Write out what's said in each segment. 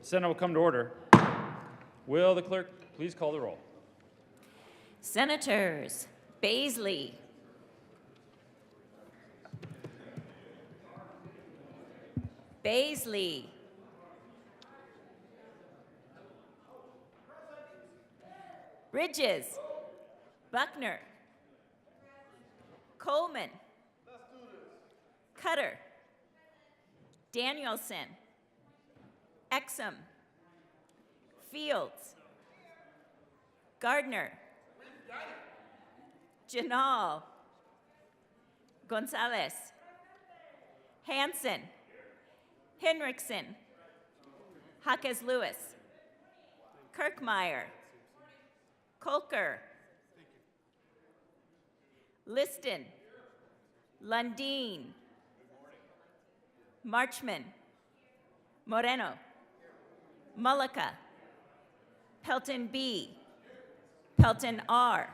Senate will come to order. Will the clerk please call the roll? Senators Baisley, Bridges, Buckner, Coleman, Cutter, Danielson, Exum, Fields, Gardner, Janal, Gonzalez, Hansen, Henriksen, Jaquez Lewis, Kirkmeyer, Kolker, Liston, Lundeen, Marchman, Moreno, Mullica, Pelton B, Pelton R,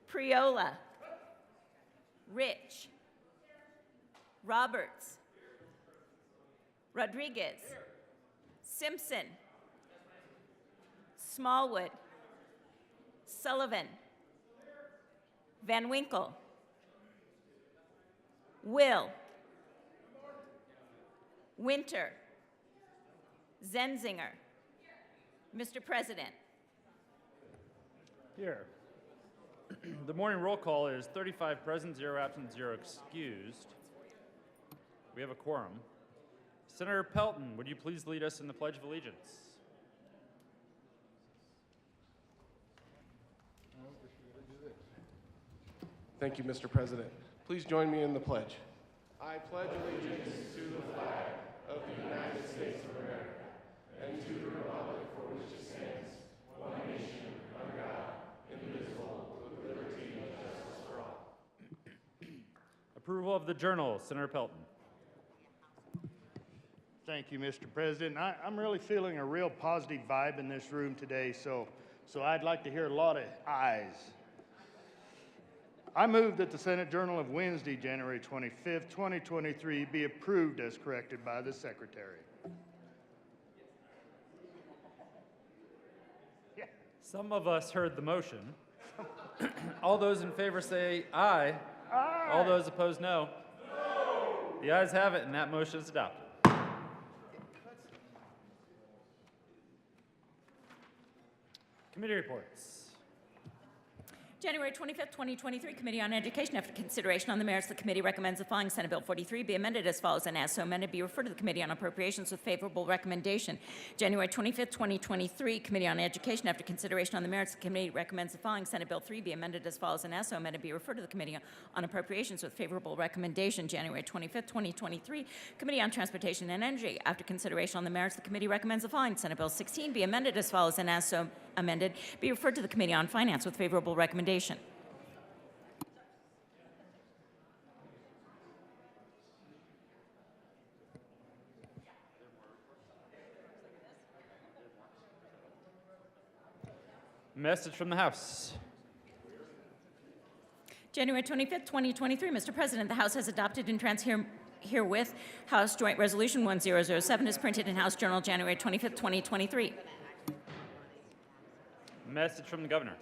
Priola, Rich, Roberts, Rodriguez, Simpson, Smallwood, Sullivan, Van Winkle, Will, Winter, Zenzinger. Mr. President. Here. The morning roll call is 35 present, 0 absent, 0 excused. We have a quorum. Senator Pelton, would you please lead us in the Pledge of Allegiance? Thank you, Mr. President. Please join me in the pledge. I pledge allegiance to the flag of the United States of America and to the republic for which it stands, one nation, under God, indivisible, with liberty and justice for all. Approval of the journal, Senator Pelton. Thank you, Mr. President. I'm really feeling a real positive vibe in this room today, so I'd like to hear a lot of ayes. I move that the Senate Journal of Wednesday, January 25th, 2023 be approved as corrected by the Secretary. Yeah. Some of us heard the motion. All those in favor say aye. Aye. All those opposed, no. No. The ayes have it, and that motion is adopted. Committee reports. January 25th, 2023, Committee on Education. After consideration on the merits, the committee recommends the following Senate Bill 43 be amended as follows, and as so amended, be referred to the Committee on Appropriations with favorable recommendation. January 25th, 2023, Committee on Education. After consideration on the merits, the committee recommends the following Senate Bill 3 be amended as follows, and as so amended, be referred to the Committee on Appropriations with favorable recommendation. January 25th, 2023, Committee on Transportation and Energy. After consideration on the merits, the committee recommends the following Senate Bill 16 be amended as follows, and as so amended, be referred to the Committee on Finance with favorable recommendation. Message from the House. January 25th, 2023, Mr. President, the House has adopted and herewith House Joint Resolution 1007 is printed in House Journal January 25th, 2023. Message from the Governor.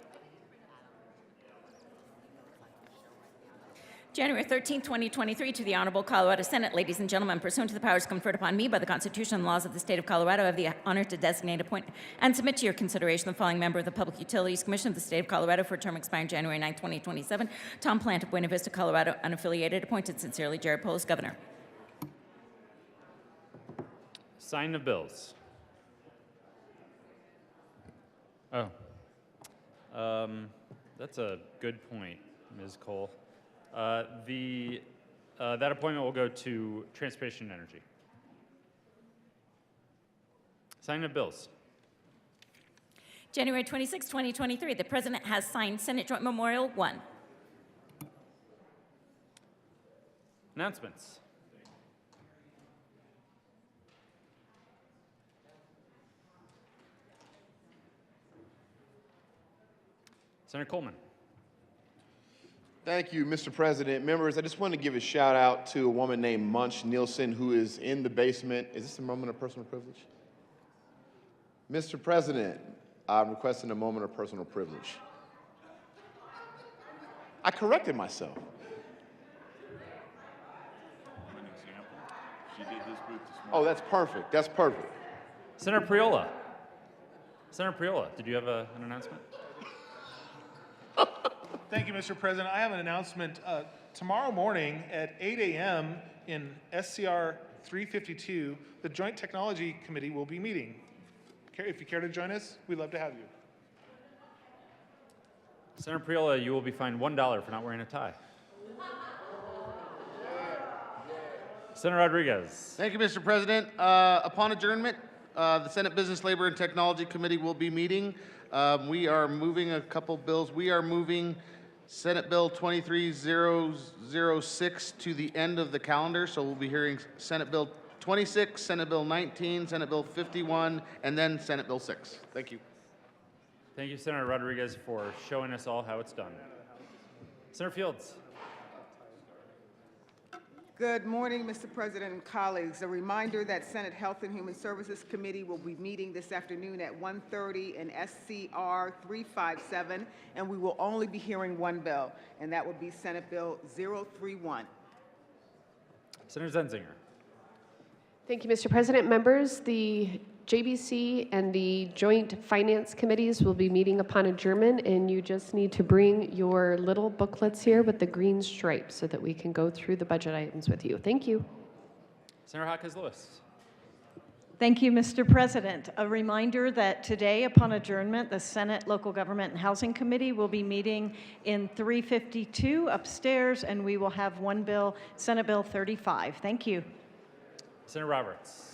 January 13th, 2023, to the Honorable Colorado Senate. Ladies and gentlemen, pursuant to the powers conferred upon me by the Constitution and laws of the State of Colorado, I have the honor to designate, appoint, and submit to your consideration the following member of the Public Utilities Commission of the State of Colorado for a term expiring January 9, 2027. Tom Plant of Buena Vista, Colorado, unaffiliated, appointed. Sincerely, Jared Polis, Governor. Sign of bills. Oh. That's a good point, Ms. Cole. That appointment will go to Transportation and Energy. Signing of bills. January 26, 2023, the President has signed Senate Joint Memorial 1. Announcements. Senator Coleman. Thank you, Mr. President. Members, I just want to give a shout out to a woman named Munch Nielsen who is in the basement. Is this a moment of personal privilege? Mr. President, I'm requesting a moment of personal privilege. I corrected myself. Oh, that's perfect. That's perfect. Senator Priola. Senator Priola, did you have an announcement? Thank you, Mr. President. I have an announcement. Tomorrow morning at 8 a.m. in SCR 352, the Joint Technology Committee will be meeting. If you care to join us, we'd love to have you. Senator Priola, you will be fined $1 for not wearing a tie. Senator Rodriguez. Thank you, Mr. President. Upon adjournment, the Senate Business, Labor, and Technology Committee will be meeting. We are moving a couple bills. We are moving Senate Bill 23006 to the end of the calendar, so we'll be hearing Senate Bill 26, Senate Bill 19, Senate Bill 51, and then Senate Bill 6. Thank you. Thank you, Senator Rodriguez, for showing us all how it's done. Senator Fields. Good morning, Mr. President and colleagues. A reminder that Senate Health and Human Services Committee will be meeting this afternoon at 1:30 in SCR 357, and we will only be hearing one bill, and that would be Senate Bill 031. Senator Zenzinger. Thank you, Mr. President. Members, the JBC and the Joint Finance Committees will be meeting upon adjournment, and you just need to bring your little booklets here with the green stripes so that we can go through the budget items with you. Thank you. Senator Hawkins-Lewis. Thank you, Mr. President. A reminder that today, upon adjournment, the Senate Local Government and Housing Committee will be meeting in 352 upstairs, and we will have one bill, Senate Bill 35. Thank you. Senator Roberts.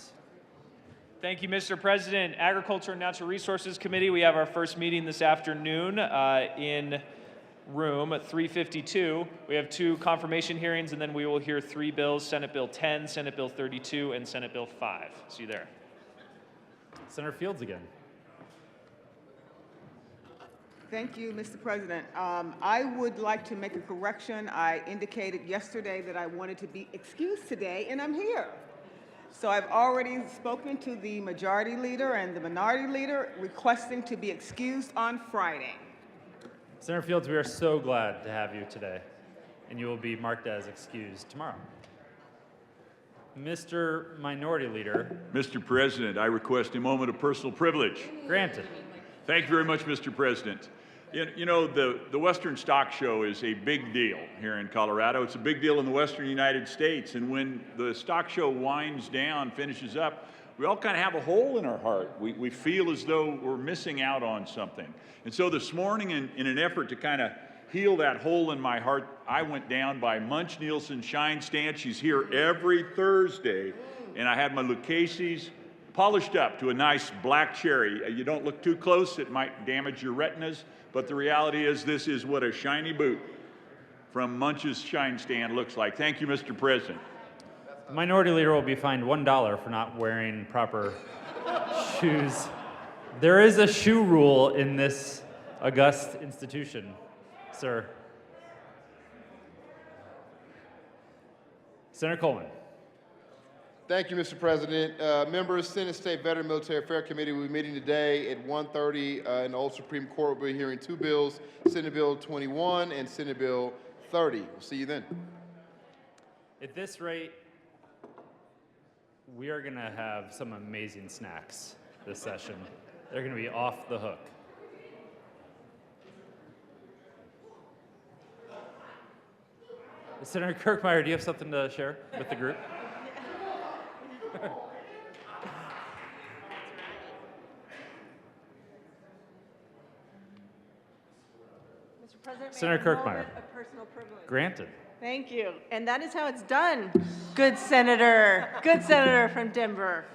Thank you, Mr. President. Agriculture and Natural Resources Committee, we have our first meeting this afternoon in room 352. We have 2 confirmation hearings, and then we will hear 3 bills, Senate Bill 10, Senate Bill 32, and Senate Bill 5. See you there. Senator Fields again. Thank you, Mr. President. I would like to make a correction. I indicated yesterday that I wanted to be excused today, and I'm here. So I've already spoken to the majority leader and the minority leader requesting to be excused on Friday. Senator Fields, we are so glad to have you today, and you will be marked as excused tomorrow. Mr. Minority Leader. Mr. President, I request a moment of personal privilege. Granted. Thank you very much, Mr. President. You know, the Western Stock Show is a big deal here in Colorado. It's a big deal in the Western United States. And when the stock show winds down, finishes up, we all kind of have a hole in our heart. We feel as though we're missing out on something. And so this morning, in an effort to kind of heal that hole in my heart, I went down by Munch Nielsen Shine Stand. She's here every Thursday. And I had my Lucchese's polished up to a nice black cherry. You don't look too close, it might damage your retinas. But the reality is this is what a shiny boot from Munch's Shine Stand looks like. Thank you, Mr. President. The Minority Leader will be fined $1 for not wearing proper shoes. There is a shoe rule in this august institution, sir. Senator Coleman. Thank you, Mr. President. Members, Senate State Veteran Military Affairs Committee will be meeting today at 1:30 in the old Supreme Court. We'll be hearing 2 bills, Senate Bill 21 and Senate Bill 30. We'll see you then. At this rate, we are going to have some amazing snacks this session. They're going to be off the hook. Senator Kirkmeyer, do you have something to share with the group? Mr. President, Senator Kirkmeyer. A personal privilege. Granted. Thank you. And that is how it's done. Good senator from Denver.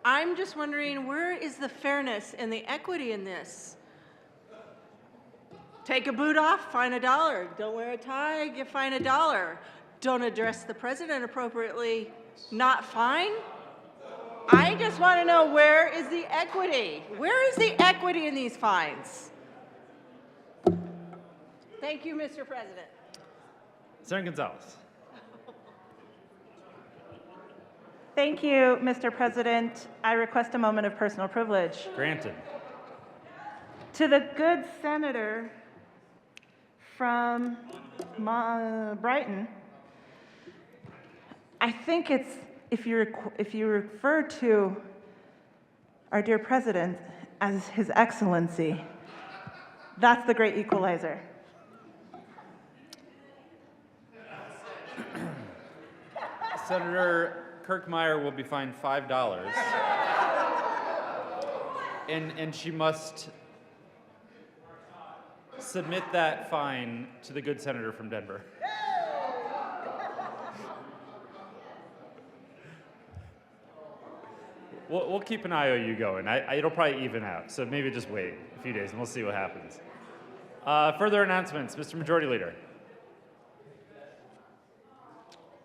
I'm just wondering, where is the fairness and the equity in this? Take a boot off, fine $1. Don't wear a tie, you fine $1. Don't address the president appropriately, not fine? I just want to know, where is the equity? Where is the equity in these fines? Thank you, Mr. President. Senator Gonzalez. Thank you, Mr. President. I request a moment of personal privilege. Granted. To the good senator from Brighton, I think it's, if you refer to our dear president as His Excellency, that's the great equalizer. Senator Kirkmeyer will be fined $5. And she must submit that fine to the good senator from Denver. We'll keep an IOU going. It'll probably even out, so maybe just wait a few days and we'll see what happens. Further announcements, Mr. Majority Leader.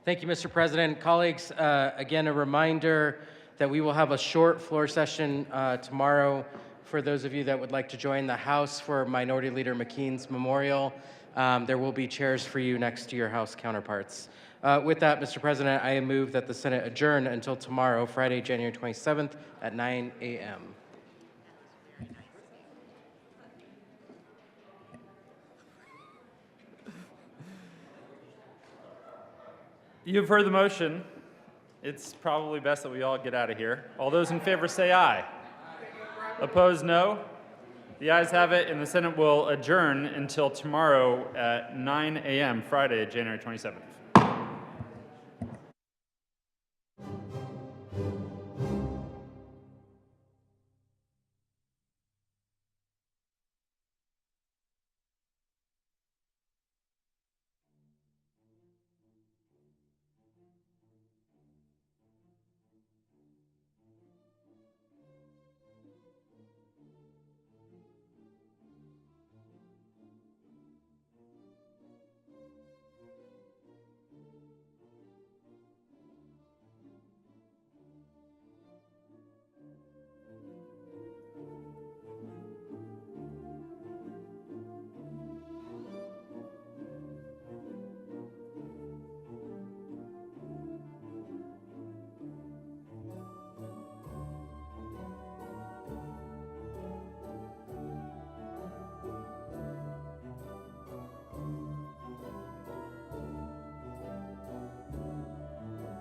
Thank you, Mr. President. Colleagues, again, a reminder that we will have a short floor session tomorrow for those of you that would like to join the House for Minority Leader McKean's memorial. There will be chairs for you next to your House counterparts. With that, Mr. President, I move that the Senate adjourn until tomorrow, Friday, January 27th at 9 a.m. You've heard the motion. It's probably best that we all get out of here. All those in favor say aye. Opposed, no. The ayes have it, and the Senate will adjourn until tomorrow at 9 a.m., Friday, January 27th.